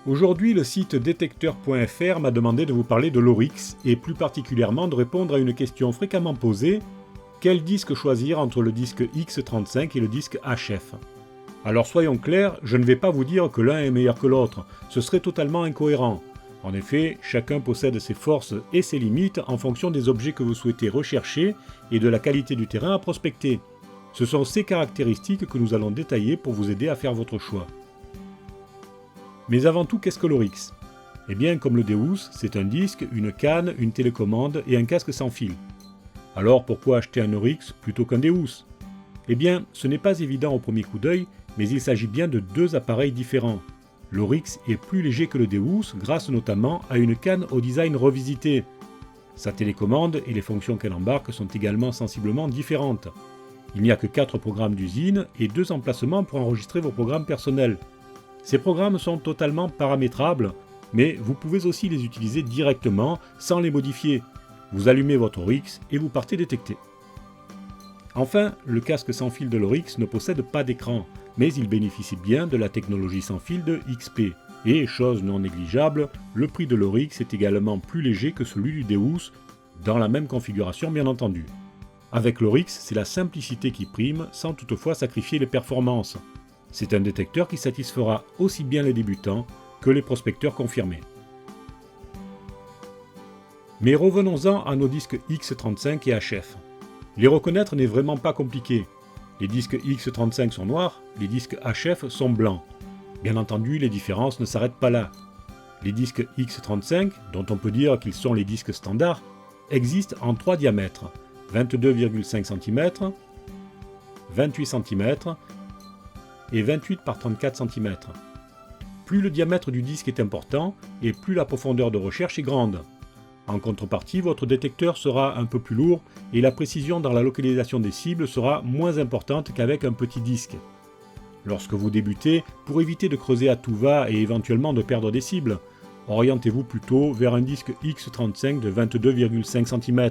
Aujourd'hui, le site détecteur.fr m'a demandé de vous parler de l'Oryx et plus particulièrement de répondre à une question fréquemment posée: quel disque choisir entre le disque X35 et le disque HF? Alors soyons clairs, je ne vais pas vous dire que l'un est meilleur que l'autre, ce serait totalement incohérent. En effet, chacun possède ses forces et ses limites en fonction des objets que vous souhaitez rechercher et de la qualité du terrain à prospecter. Ce sont ces caractéristiques que nous allons détailler pour vous aider à faire votre choix. Mais avant tout, qu'est-ce que l'Oryx? Eh bien, comme le Deus, c'est un disque, une canne, une télécommande et un casque sans fil. Alors pourquoi acheter un Oryx plutôt qu'un Deus? Eh bien, ce n'est pas évident au premier coup d'œil, mais il s'agit bien de deux appareils différents. L'Oryx est plus léger que le Deus, grâce notamment à une canne au design revisité. Sa télécommande et les fonctions qu'elle embarque sont également sensiblement différentes. Il n'y a que 4 programmes d'usine et 2 emplacements pour enregistrer vos programmes personnels. Ces programmes sont totalement paramétrables, mais vous pouvez aussi les utiliser directement sans les modifier. Vous allumez votre Oryx et vous partez détecter. Enfin, le casque sans fil de l'Oryx ne possède pas d'écran, mais il bénéficie bien de la technologie sans fil de XP. Et, chose non négligeable, le prix de l'Oryx est également plus léger que celui du Deus, dans la même configuration bien entendu. Avec l'Oryx, c'est la simplicité qui prime, sans toutefois sacrifier les performances. C'est un détecteur qui satisfera aussi bien les débutants que les prospecteurs confirmés. Mais revenons-en à nos disques X35 et HF. Les reconnaître n'est vraiment pas compliqué. Les disques X35 sont noirs, les disques HF sont blancs. Bien entendu, les différences ne s'arrêtent pas là. Les disques X35, dont on peut dire qu'ils sont les disques standards, existent en 3 diamètres, 22,5 cm, 28 cm et 28 par 34 cm. Plus le diamètre du disque est important et plus la profondeur de recherche est grande. En contrepartie, votre détecteur sera un peu plus lourd et la précision dans la localisation des cibles sera moins importante qu'avec un petit disque. Lorsque vous débutez, pour éviter de creuser à tout va et éventuellement de perdre des cibles, orientez-vous plutôt vers un disque X35 de 22,5 cm.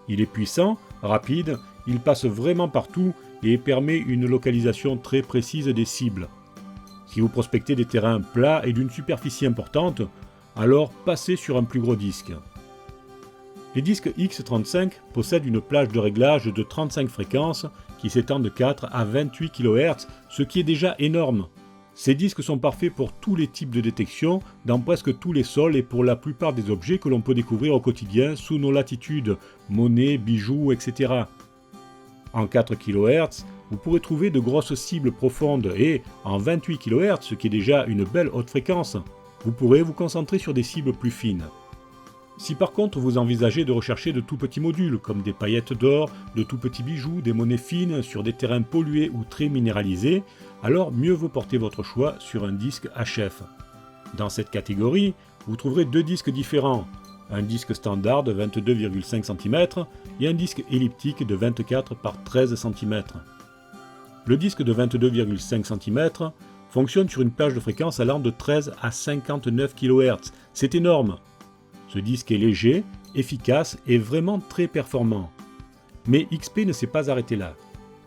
Il est puissant, rapide, il passe vraiment partout et permet une localisation très précise des cibles. Si vous prospectez des terrains plats et d'une superficie importante, alors passez sur un plus gros disque. Les disques X35 possèdent une plage de réglage de 35 fréquences qui s'étend de 4 à 28 kHz, ce qui est déjà énorme. Ces disques sont parfaits pour tous les types de détection, dans presque tous les sols et pour la plupart des objets que l'on peut découvrir au quotidien sous nos latitudes, monnaies, bijoux, etc. En 4 kHz, vous pourrez trouver de grosses cibles profondes et, en 28 kHz, ce qui est déjà une belle haute fréquence, vous pourrez vous concentrer sur des cibles plus fines. Si par contre vous envisagez de rechercher de tout petits modules, comme des paillettes d'or, de tout petits bijoux, des monnaies fines sur des terrains pollués ou très minéralisés, alors mieux vaut porter votre choix sur un disque HF. Dans cette catégorie, vous trouverez 2 disques différents, un disque standard de 22,5 cm et un disque elliptique de 24 par 13 cm. Le disque de 22,5 cm fonctionne sur une plage de fréquence allant de 13 à 59 kHz. C'est énorme. Ce disque est léger, efficace et vraiment très performant. Mais XP ne s'est pas arrêté là.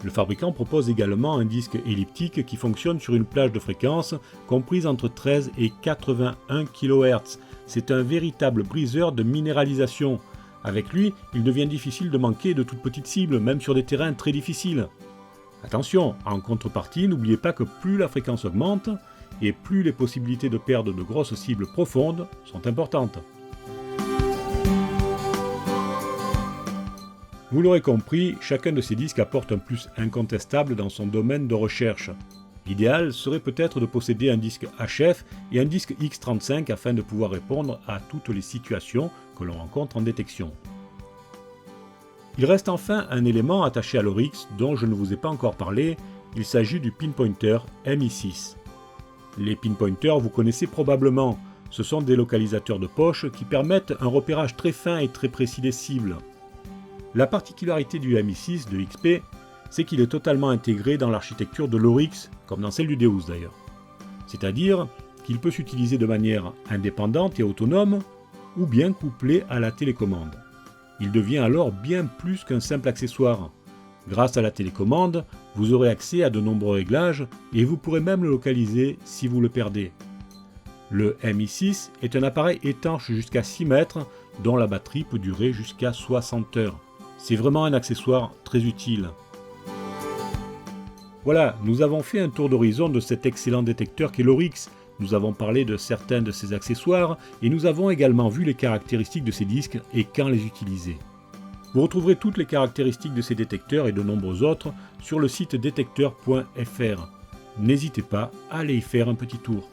Le fabricant propose également un disque elliptique qui fonctionne sur une plage de fréquence comprise entre 13 et 81 kHz. C'est un véritable briseur de minéralisation. Avec lui, il devient difficile de manquer de toutes petites cibles, même sur des terrains très difficiles. Attention, en contrepartie, n'oubliez pas que plus la fréquence augmente, et plus les possibilités de perdre de grosses cibles profondes sont importantes. Vous l'aurez compris, chacun de ces disques apporte un plus incontestable dans son domaine de recherche. L'idéal serait peut-être de posséder un disque HF et un disque X35 afin de pouvoir répondre à toutes les situations que l'on rencontre en détection. Il reste enfin un élément attaché à l'Oryx dont je ne vous ai pas encore parlé, il s'agit du pinpointer MI6. Les pinpointers vous connaissez probablement, ce sont des localisateurs de poche qui permettent un repérage très fin et très précis des cibles. La particularité du MI6 de XP, c'est qu'il est totalement intégré dans l'architecture de l'Oryx, comme dans celle du Deus d'ailleurs. C'est-à-dire qu'il peut s'utiliser de manière indépendante et autonome, ou bien couplé à la télécommande. Il devient alors bien plus qu'un simple accessoire. Grâce à la télécommande, vous aurez accès à de nombreux réglages et vous pourrez même le localiser si vous le perdez. Le MI6 est un appareil étanche jusqu'à 6 mètres dont la batterie peut durer jusqu'à 60 heures. C'est vraiment un accessoire très utile. Voilà, nous avons fait un tour d'horizon de cet excellent détecteur qu'est l'Oryx. Nous avons parlé de certains de ses accessoires et nous avons également vu les caractéristiques de ces disques et quand les utiliser. Vous retrouverez toutes les caractéristiques de ces détecteurs et de nombreux autres sur le site détecteur.fr. N'hésitez pas à aller y faire un petit tour.